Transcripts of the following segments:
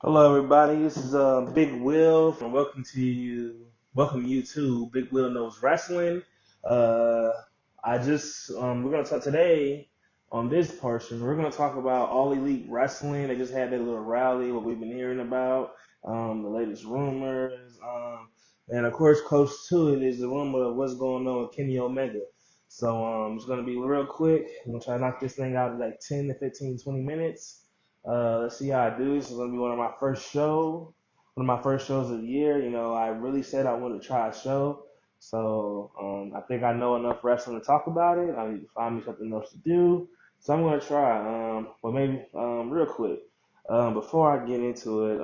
Hello, everybody. This is Big Will from welcome you to Big Will Knows Wrestling. Uh, we're gonna talk today on this portion. We're gonna talk about All Elite Wrestling. They just had their little rally, what we've been hearing about, the latest rumors, and of course, close to it is the rumor of what's going on with Kenny Omega. So it's gonna be real quick. I'm gonna try to knock this thing out in like 10 to 15, 20 minutes. Let's see how I do. This is gonna be one of my first shows of the year. You know, I really said I wanted to try a show, so I think I know enough wrestling to talk about it. I need to find me something else to do, so I'm gonna try. But maybe real quick, before I get into it,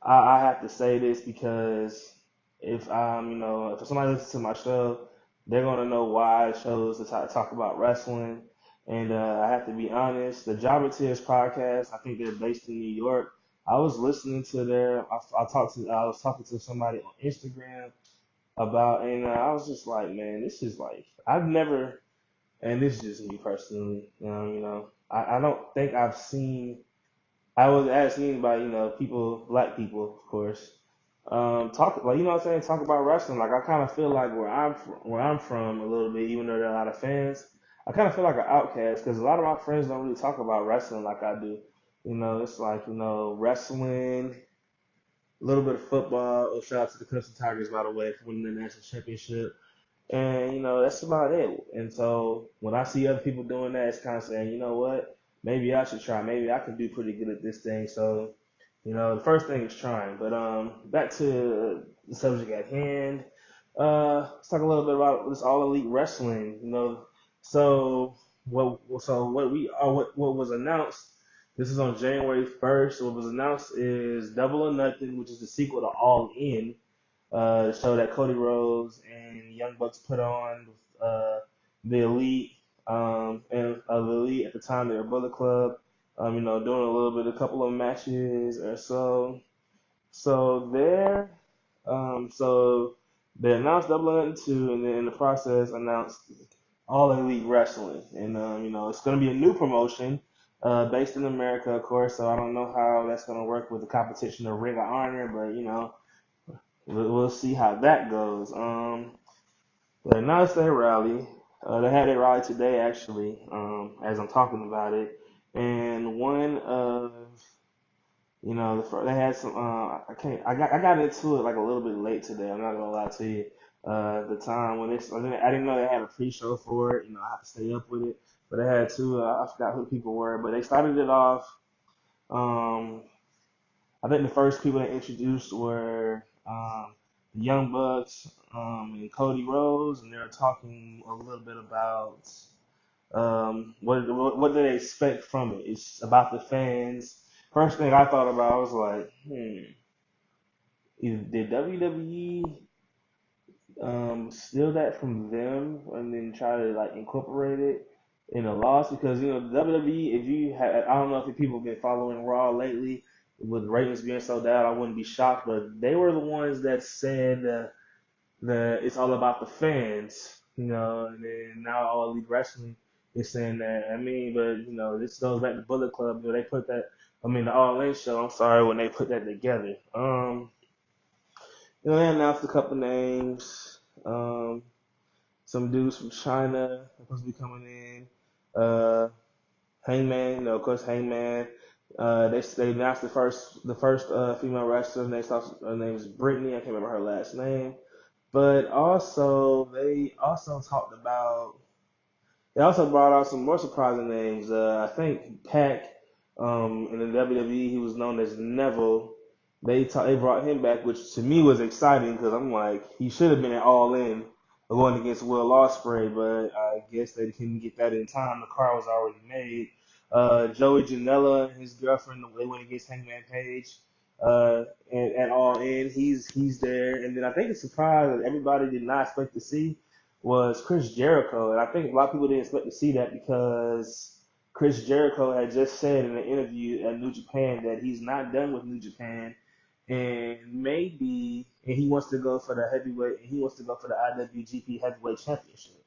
I have to say this because if somebody listens to my show, they're gonna know why I chose to talk about wrestling. And I have to be honest, the Jobber Tears podcast, I think they're based in New York. I was listening to I was talking to somebody on Instagram about, and I was just like, man, this is like, I've never, and this is just me personally, I don't think I've seen I was asking anybody, people, black people, of course, talk like what I'm saying, talk about wrestling. Like I kind of feel like where I'm from a little bit, even though there are a lot of fans, I kind of feel like an outcast because a lot of my friends don't really talk about wrestling like I do. It's like wrestling, a little bit of football. Oh, shout out to the Clemson Tigers, by the way, for winning the national championship. And that's about it. And so when I see other people doing that, it's kind of saying, you know what, maybe I should try. Maybe I can do pretty good at this thing. So, the first thing is trying. But back to the subject at hand. Let's talk a little bit about this All Elite Wrestling. So what was announced. This is on January 1st. What was announced is Double or Nothing, which is the sequel to All In, the show that Cody Rhodes and Young Bucks put on with the Elite, the Elite at the time they were Bullet Club. Doing a couple of matches or so. So there, so they announced Double or Nothing 2, and then in the process announced All Elite Wrestling, and it's going to be a new promotion. Based in America, of course, so I don't know how that's going to work with the competition of Ring of Honor, but we'll see how that goes. They announced their rally. They had their rally today, actually, as I'm talking about it. And one of, they had some. I got into it like a little bit late today. I'm not gonna lie to you. The time when I didn't know they had a pre-show for it. I have to stay up with it. But they had two. I forgot who the people were, but they started it off. Um, I think the first people they introduced were the Young Bucks and Cody Rhodes, and they were talking a little bit about what do they expect from it. It's about the fans. First thing I thought about, I was like, did WWE steal that from them and then try to like incorporate it in a loss? Because WWE, if you had, I don't know if people have been following Raw lately with ratings being so down, I wouldn't be shocked, but they were the ones that said that it's all about the fans, and then now All Elite Wrestling is saying that. I mean, but this goes back to Bullet Club. They put that. I mean, the All In show. I'm sorry, when they put that together. They announced a couple names. Some dudes from China are supposed to be coming in. Hangman, of course, Hangman. They announced the first female wrestler. Her name is Brittany. I can't remember her last name. But also they also brought out some more surprising names. I think Pac, in the WWE, he was known as Neville. They brought him back, which to me was exciting because I'm like, he should have been at All In going against Will Ospreay, but I guess they couldn't get that in time. The car was already made. Joey Janela and his girlfriend, they went against Hangman Page. And at All In, he's there. And then I think the surprise that everybody did not expect to see was Chris Jericho, and I think a lot of people didn't expect to see that because Chris Jericho had just said in an interview at New Japan that he's not done with New Japan, and he wants to go for the heavyweight, and he wants to go for the IWGP Heavyweight Championship.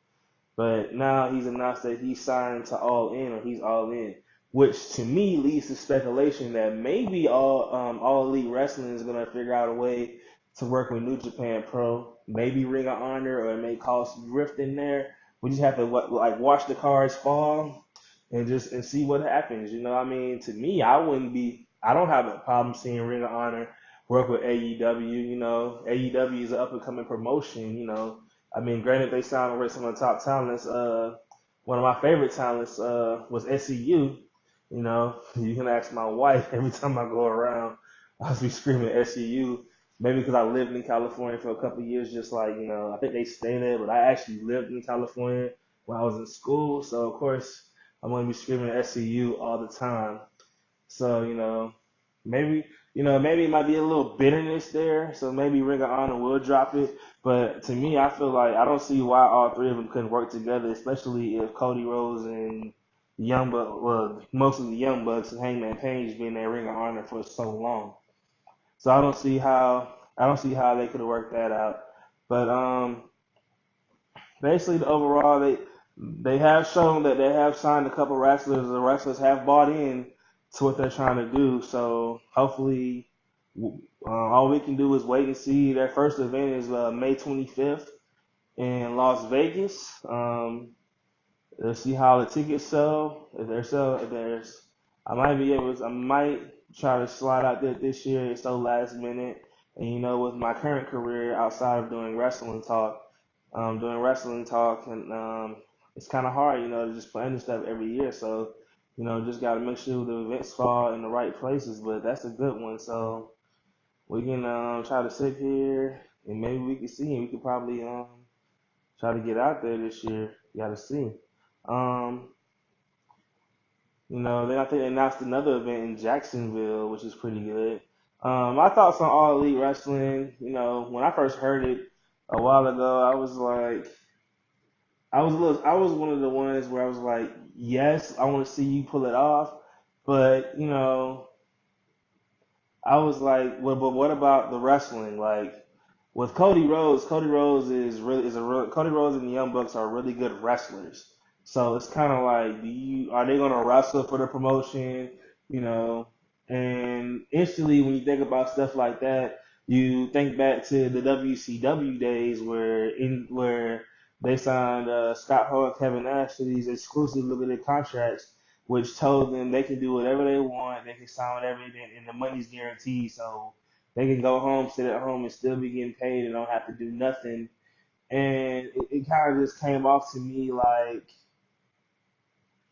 But now he's announced that he's signed to All In, or he's All In. which to me leads to speculation that maybe all Elite Wrestling is gonna figure out a way to work with New Japan Pro, maybe Ring of Honor, or it may cause some rift in there. We just have to like watch the cards fall and just and see what happens. You know, I mean, to me, I don't have a problem seeing Ring of Honor work with AEW. You know, AEW is an up and coming promotion. You know, I mean, granted they signed with some of the top talents. One of my favorite talents was SCU. You know, you can ask my wife every time I go around, I'll be screaming SCU. Maybe because I lived in California for a couple of years, just like, you know, I think they stay there, but I actually lived in California when I was in school. So, of course, I'm going to be screaming SCU all the time. So, maybe, maybe it might be a little bitterness there. So maybe Ring of Honor will drop it. But to me, I feel like I don't see why all three of them couldn't work together, especially if Cody Rhodes and Young Bucks, well, mostly the Young Bucks and Hangman Page been in Ring of Honor for so long. So I don't see how they could have worked that out. But basically, overall, they have shown that they have signed a couple wrestlers. The wrestlers have bought in to what they're trying to do. So hopefully, all we can do is wait and see. Their first event is May 25th in Las Vegas. Let's see how the tickets sell. If there's, I might try to slide out there this year. It's so last minute. And with my current career outside of doing wrestling talk, and it's kind of hard, to just plan this stuff every year. So, just got to make sure the events fall in the right places. But that's a good one. So we can try to sit here and maybe we can see, and we could probably try to get out there this year. You got to see. Um, then I think they announced another event in Jacksonville, which is pretty good. My thoughts on All Elite Wrestling, when I first heard it a while ago, I was one of the ones where I was like, yes, I want to see you pull it off, but I was like, well, but what about the wrestling? Like with Cody Rhodes Cody Rhodes and the Young Bucks are really good wrestlers. So it's kind of like, are they gonna wrestle for the promotion? You know, and instantly when you think about stuff like that, you think back to the WCW days where they signed Scott Hall and Kevin Nash to these exclusive limited contracts which told them they can do whatever they want, they can sign whatever, and the money's guaranteed. So they can go home, sit at home, and still be getting paid and don't have to do nothing. And it kind of just came off to me like,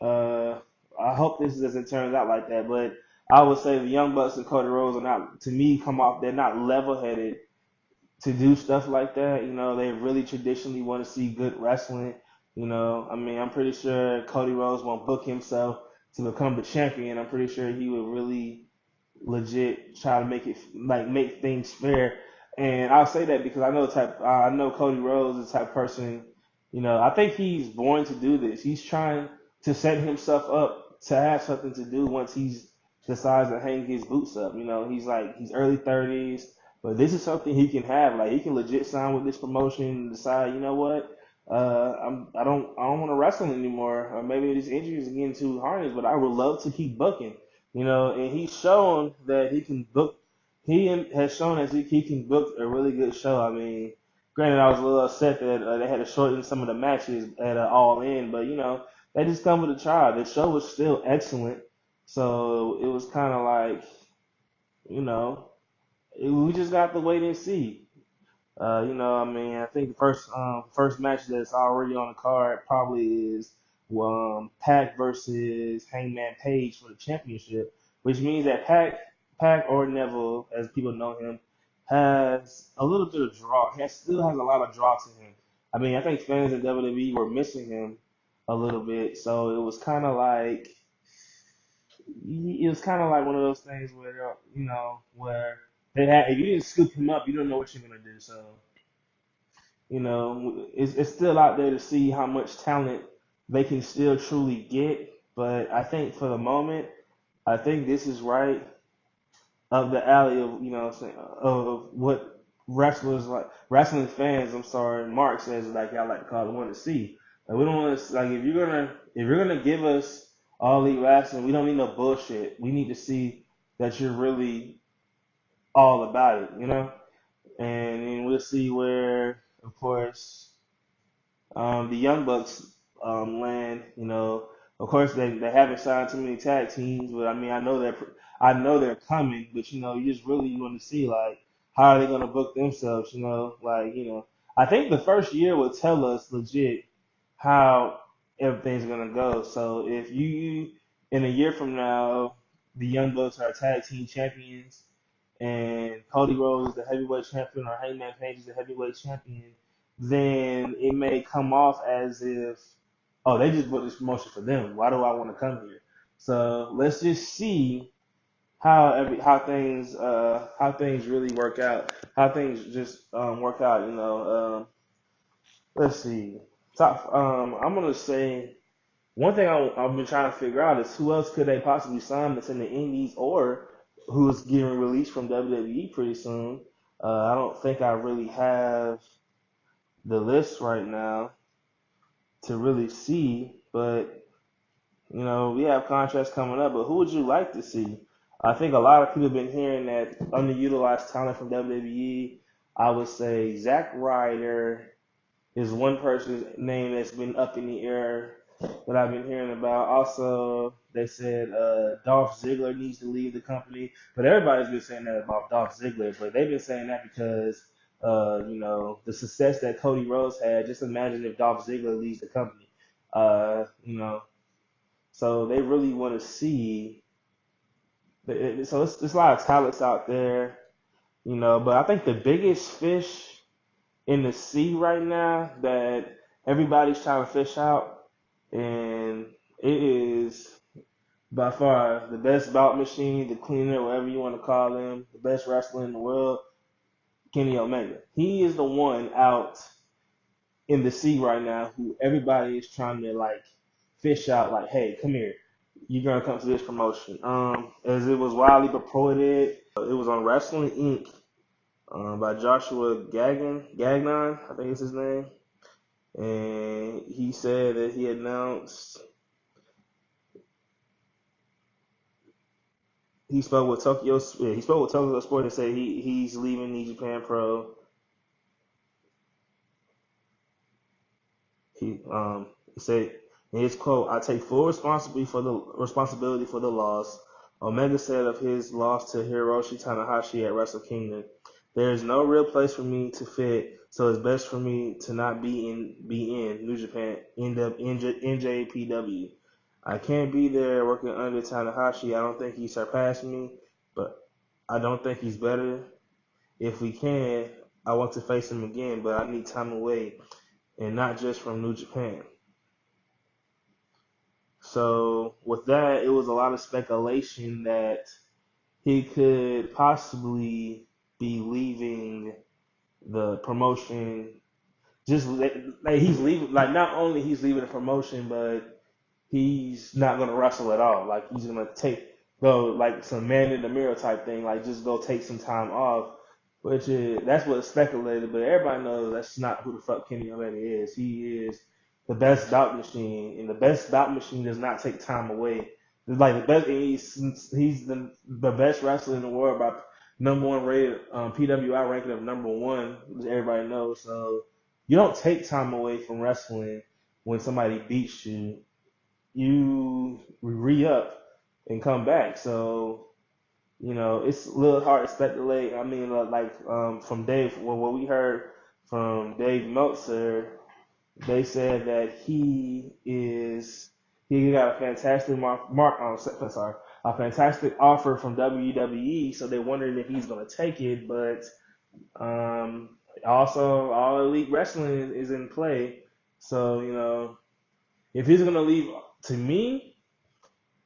uh, I hope this doesn't turn out like that. But I would say the Young Bucks and Cody Rhodes are not, to me, they're not level headed to do stuff like that. They really traditionally want to see good wrestling. I mean, I'm pretty sure Cody Rhodes won't book himself to become the champion. I'm pretty sure he would really legit try to make things fair. And I'll say that because I know Cody Rhodes is the type of person, I think he's born to do this. He's trying to set himself up to have something to do once he's decides to hang his boots up. He's early 30s, but this is something he can have. Like he can legit sign with this promotion and decide, you know what, I don't want to wrestle anymore. Or maybe this injury is getting too hard, but I would love to keep booking. And he's shown that he can book. Has shown that he can book a really good show. I mean, granted, I was a little upset that they had to shorten some of the matches at All In, but that just come with the trial. The show was still excellent, so it was kind of like, you know, we just got to wait and see. I mean, I think the first match that's already on the card probably is Pac versus Hangman Page for the championship, which means that Pac or Neville, as people know him, has a little bit of draw. He still has a lot of draw to him. I mean, I think fans in WWE were missing him a little bit, so it was kind of like one of those things where where they had if you didn't scoop him up, you don't know what you're gonna do. So it's still out there to see how much talent they can still truly get. But I think for the moment, I think this is right up the alley of of what wrestling fans. I'm sorry, Mark says like y'all like to call it want to see. Like we don't want to like if you're gonna give us All Elite Wrestling. We don't need no bullshit. We need to see that you're really all about it. And then we'll see where, of course, the Young Bucks land. Of course they haven't signed too many tag teams, but I mean I know they're coming, but you just really want to see like how are they gonna book themselves. I think the first year will tell us legit how everything's gonna go. So if you in a year from now the Young Bucks are tag team champions and Cody Rhodes is the heavyweight champion or Hangman Page is the heavyweight champion, then it may come off as if, oh, they just booked this promotion for them. Why do I want to come here? So let's just see how things really work out, how things just work out. Let's see. I'm gonna say one thing I've been trying to figure out is who else could they possibly sign that's in the Indies or who's getting released from WWE pretty soon. I don't think I really have the list right now to really see, but we have contracts coming up. But who would you like to see? I think a lot of people have been hearing that underutilized talent from WWE. I would say Zack Ryder is one person's name that's been up in the air that I've been hearing about. Also, they said Dolph Ziggler needs to leave the company, but everybody's been saying that about Dolph Ziggler. But they've been saying that because, the success that Cody Rhodes had. Just imagine if Dolph Ziggler leaves the company. Uh, you know, so they really want to see. So it's a lot of talents out there. But I think the biggest fish in the sea right now that everybody's trying to fish out, and it is by far the best bout machine, the cleaner, whatever you want to call him, the best wrestler in the world, Kenny Omega. He is the one out in the sea right now who everybody is trying to like fish out. Like, hey, come here, you're gonna come to this promotion. As it was widely reported, it was on Wrestling Inc. By Joshua Gagnon, I think is his name. And he said that he spoke with Tokyo Sport and said he's leaving New Japan Pro. He said in his quote, "I take full responsibility for the loss." Omega said of his loss to Hiroshi Tanahashi at Wrestle Kingdom, "There is no real place for me to fit, so it's best for me to not be in New Japan, end up in NJPW. I can't be there working under Tanahashi. I don't think he surpassed me, but I don't think he's better. If we can, I want to face him again, but I need time away, and not just from New Japan." So with that, it was a lot of speculation that he could possibly be leaving the promotion. Just like he's leaving, like not only he's leaving the promotion, but he's not gonna wrestle at all. Like he's gonna go like some man in the mirror type thing, like just go take some time off, which is that's what's speculated. But everybody knows that's not who the fuck Kenny Omega is. He is the best bout machine, and the best bout machine does not take time away. It's like the best, he's the best wrestler in the world by number one rated PWI ranking of number one, which everybody knows. So you don't take time away from wrestling when somebody beats you. You re up and come back. So it's a little hard to speculate. I mean, from Dave, well, what we heard from Dave Meltzer, they said that he got a fantastic a fantastic offer from WWE. So they're wondering if he's gonna take it, but also All Elite Wrestling is in play. So if he's gonna leave, to me,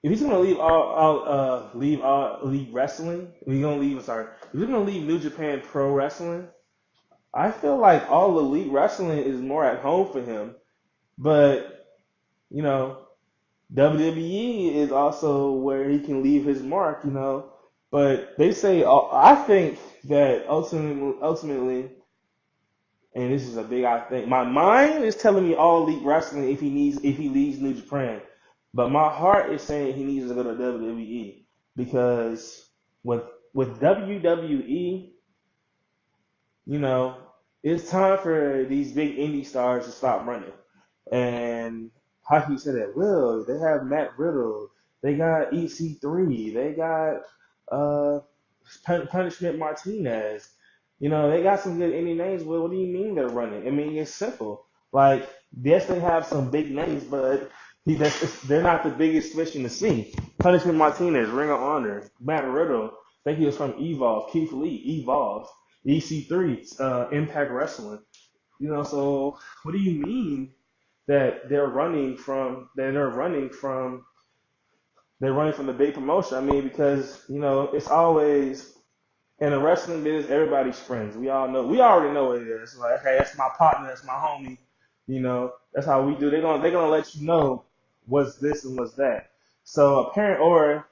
if he's gonna leave all Elite Wrestling, if he's gonna leave, sorry, if he's gonna leave New Japan Pro Wrestling, I feel like All Elite Wrestling is more at home for him. But you know, WWE is also where he can leave his mark. But they say, I think that ultimately, and this is a big I think. My mind is telling me All Elite Wrestling if he leaves New Japan. But my heart is saying he needs to go to WWE because with with WWE, you know, it's time for these big indie stars to stop running. And how can you say that? Well, they have Matt Riddle, they got EC3, they got uh Punishment Martinez. You know, they got some good indie names. Well, what do you mean they're running? I mean, it's simple. Like, yes, they have some big names, but they're not the biggest fish in the sea. Punishment Martinez, Ring of Honor, Matt Riddle. I think he was from Evolve. Keith Lee, Evolve. EC3, Impact Wrestling. You know, so what do you mean that they're running from the big promotion? I mean, because it's always in the wrestling business, everybody's friends. We already know what it is. Like, okay, that's my partner, that's my homie. That's how we do. They're gonna let you know what's this and what's that. So apparent, or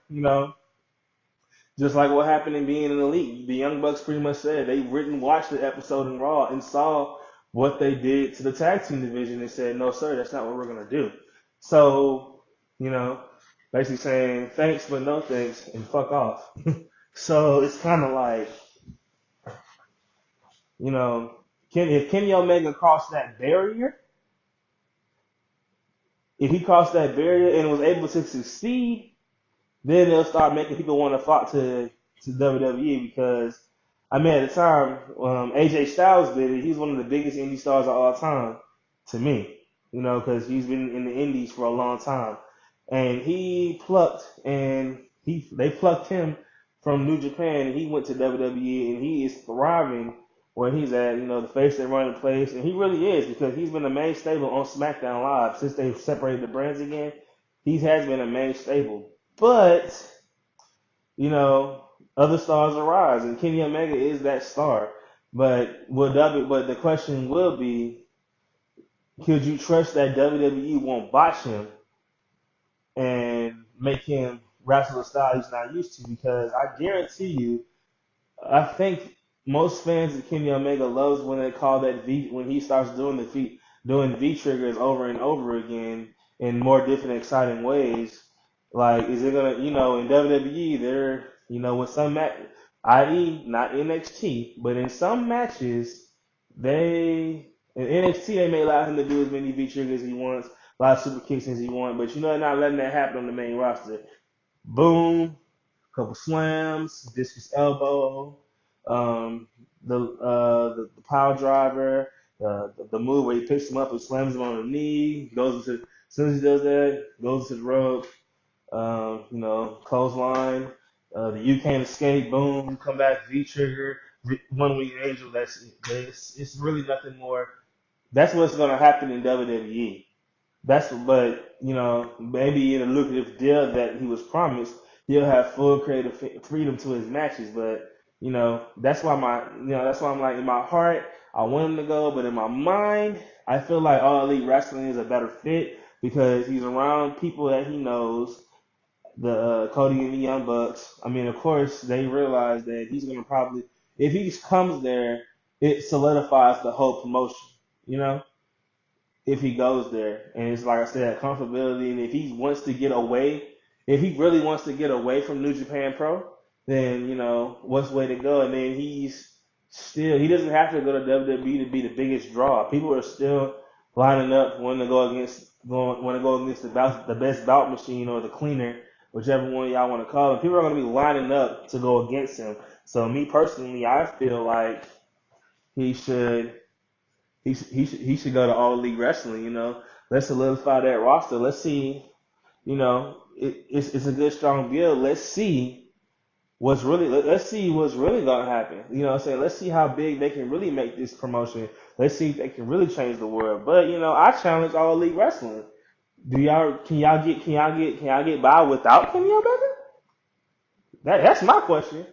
just like what happened in being in the league, the Young Bucks pretty much said they didn't watch the episode in Raw and saw what they did to the tag team division and said, no, sir, that's not what we're going to do. So, you know, basically saying thanks, but no thanks and fuck off. So it's kind of like, you know, if Kenny Omega crossed that barrier, if he crossed that barrier and was able to succeed, then they'll start making people want to flock to WWE because, I mean, at the time, AJ Styles did it. He's one of the biggest indie stars of all time to me, because he's been in the indies for a long time. And they plucked him from New Japan and he went to WWE and he is thriving where he's at, the face they run in place. And he really is because he's been a main stable on SmackDown Live since they separated the brands again. He has been a main stable. But, you know, other stars arise, and Kenny Omega is that star. But the question will be, could you trust that WWE won't botch him and make him wrestle a style he's not used to? Because I guarantee you, I think most fans of Kenny Omega loves when they call that V when he starts doing V triggers over and over again in more different exciting ways. Like, is it gonna in WWE they're with some match, i.e. not NXT, but in some matches they in NXT they may allow him to do as many V triggers as he wants, a lot of super kicks as he wants, but they're not letting that happen on the main roster. Boom, couple slams, discus elbow, um, the power driver, the move where he picks him up and slams him on the knee, as soon as he does that, goes to the rope, clothesline, the you can't escape, boom, come back, V trigger, one wing angel. It's really nothing more. That's what's gonna happen in WWE. But maybe in a lucrative deal that he was promised, he'll have full creative freedom to his matches. But that's why I'm like in my heart, I want him to go, but in my mind, I feel like All Elite Wrestling is a better fit because he's around people that he knows, the Cody and the Young Bucks. I mean, of course, they realize that he's gonna probably, if he comes there, it solidifies the whole promotion. You know if he goes there. And it's like I said, comfortability. And if he really wants to get away from New Japan Pro, then what's the way to go? And then he doesn't have to go to WWE to be the biggest draw. People are still lining up wanting to go against the best bout machine or the cleaner, whichever one y'all want to call it. People are going to be lining up to go against him. So me personally, I feel like he should he should go to All Elite Wrestling. Let's solidify that roster. Let's see. It's a good strong build. Let's see what's really gonna happen. What I'm saying, let's see how big they can really make this promotion. Let's see if they can really change the world. But I challenge All Elite Wrestling. Can y'all get by without Kenny Omega? That's my question.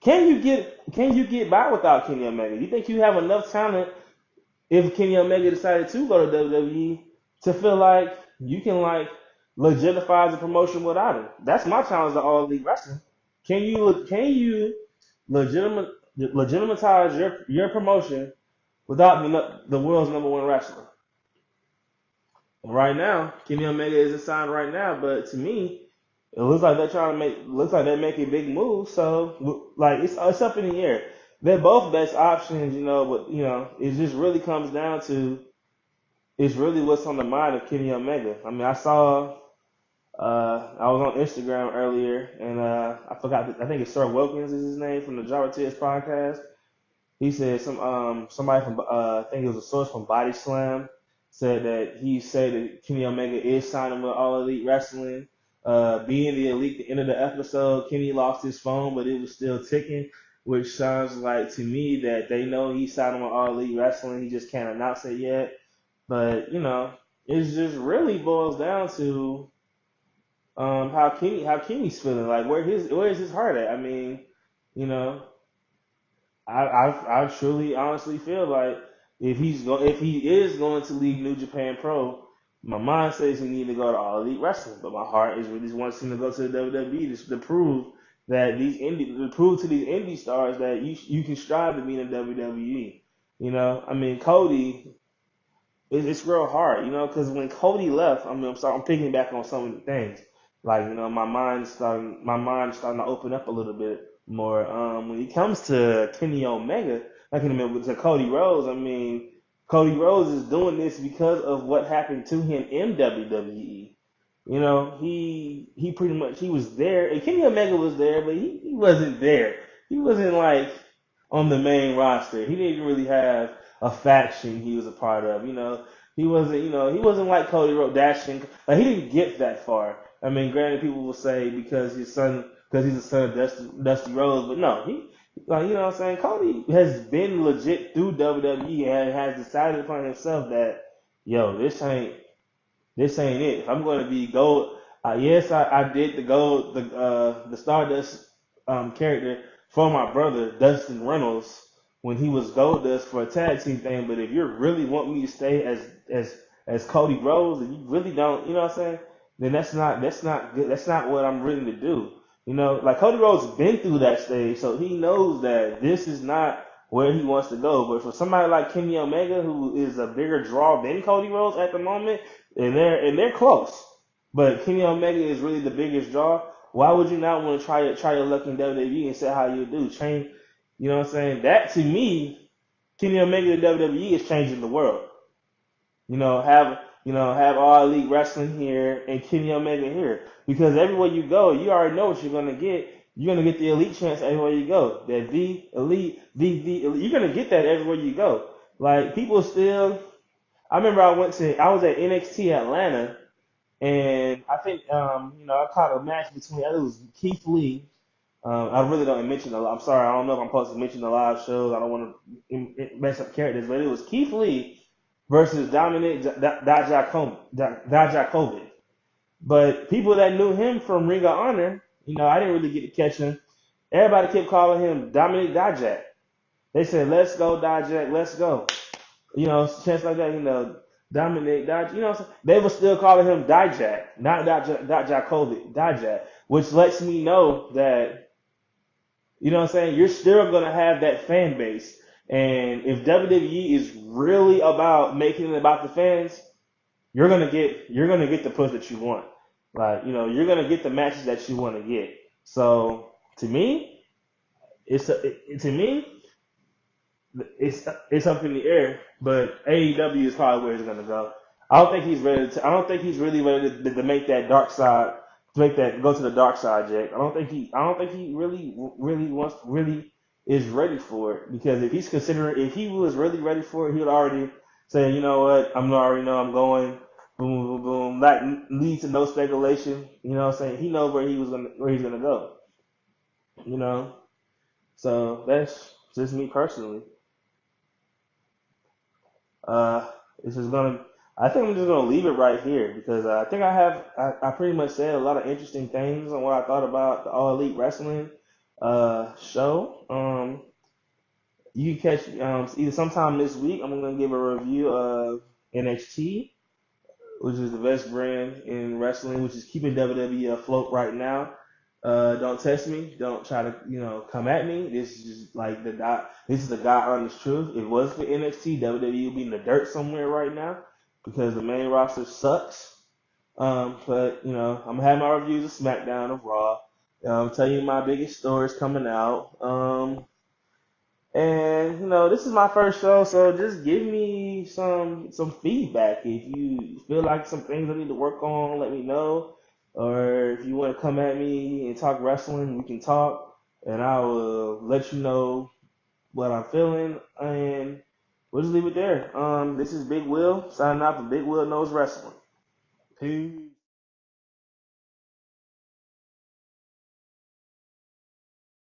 Can you get by without Kenny Omega? Do you think you have enough talent if Kenny Omega decided to go to WWE to feel like you can legitimize the promotion without him? That's my challenge to All Elite Wrestling. Can you legitimize your promotion without the world's number one wrestler? Right now, Kenny Omega isn't signed right now, but to me, it looks like they're trying to make looks like they're making a big move. So like it's up in the air. They're both best options, but it just really comes down to it's really what's on the mind of Kenny Omega. I mean, I was on Instagram earlier and I forgot I think it's Sir Wilkins is his name from the Java Tiz podcast. He said somebody from I think it was a source from Body Slam said that he said that Kenny Omega is signing with All Elite Wrestling. Being the elite, the end of the episode, Kenny lost his phone, but it was still ticking, which sounds like to me that they know he's signing with All Elite Wrestling. He just can't announce it yet. But it just really boils down to how Kenny's feeling, like where is his heart at? I mean, you know. I truly honestly feel like if he is going to leave New Japan Pro, my mind says he need to go to All Elite Wrestling, but my heart is really wants him to go to the WWE to prove that to prove to these indie stars that you can strive to be in the WWE. I mean Cody it's real hard, because when Cody left, I mean, I'm thinking back on some of the things, like my mind's starting to open up a little bit more. When it comes to Kenny Omega, I can remember to Cody Rhodes. I mean, Cody Rhodes is doing this because of what happened to him in WWE. He pretty much he was there, and Kenny Omega was there, but he wasn't there. He wasn't like on the main roster. He didn't really have a faction he was a part of. He wasn't like Cody Rhodes dashing. Like he didn't get that far. I mean, granted, people will say because he's the son of Dusty Rhodes, but no, what I'm saying. Cody has been legit through WWE and has decided upon himself that, yo, this ain't it. If I'm going to be gold, yes, I did the Stardust character for my brother Dustin Reynolds when he was Goldust for a tag team thing. But if you really want me to stay as Cody Rhodes, and you really don't, you know what I'm saying? Then that's not good. That's not what I'm willing to do. Like Cody Rhodes been through that stage, so he knows that this is not where he wants to go. But for somebody like Kenny Omega, who is a bigger draw than Cody Rhodes at the moment, and they're close. But Kenny Omega is really the biggest draw. Why would you not want to try your luck in WWE and see how you do? Train, you know what I'm saying? That to me, Kenny Omega in WWE is changing the world. Have All Elite Wrestling here and Kenny Omega here because everywhere you go, you already know what you're gonna get. You're gonna get the elite chance everywhere you go. That the elite, the elite. You're gonna get that everywhere you go. Like people still. I remember I was at NXT Atlanta and I think I caught a match between it was Keith Lee. I really don't mention the. I'm sorry, I don't know if I'm supposed to mention the live shows. I don't want to mess up characters, but it was Keith Lee versus Dominic Dijakovic. But people that knew him from Ring of Honor, I didn't really get to catch him. Everybody kept calling him Dominic Dijak. They said, "Let's go, Dijak, let's go." Chance like that, Dominic Dijak, they were still calling him Dijak, not Dijakovic, Dijak, which lets me know that, what I'm saying, you're still going to have that fan base. And if WWE is really about making it about the fans, you're gonna get the push that you want. Like, you're gonna get the matches that you want to get. So to me, to me, it's up in the air, but AEW is probably where he's gonna go. I don't think he's ready to. I don't think he's really ready to make that dark side, to make that go to the dark side, Jake. I don't think he really is ready for it because if he was really ready for it, he would already say, you know what, I'm already know I'm going. Boom, boom, boom. That leads to no speculation. You know what I'm saying? He knows where he's gonna go. You know, so that's just me personally. Uh, this is gonna. I think I'm just gonna leave it right here because I think I pretty much said a lot of interesting things on what I thought about the All Elite Wrestling show. You can catch either sometime this week. I'm gonna give a review of NXT, which is the best brand in wrestling, which is keeping WWE afloat right now. Don't test me. Don't try to, come at me. This is just like this is the God honest truth. If it was for NXT, WWE would be in the dirt somewhere right now. because the main roster sucks. But I'm gonna have my reviews of SmackDown of Raw. Tell you my biggest stories coming out. And this is my first show, so just give me some feedback. If you feel like some things I need to work on, let me know. Or if you want to come at me and talk wrestling, we can talk, and I will let you know what I'm feeling, and we'll just leave it there. This is Big Will signing out for Big Will Knows Wrestling. Peace.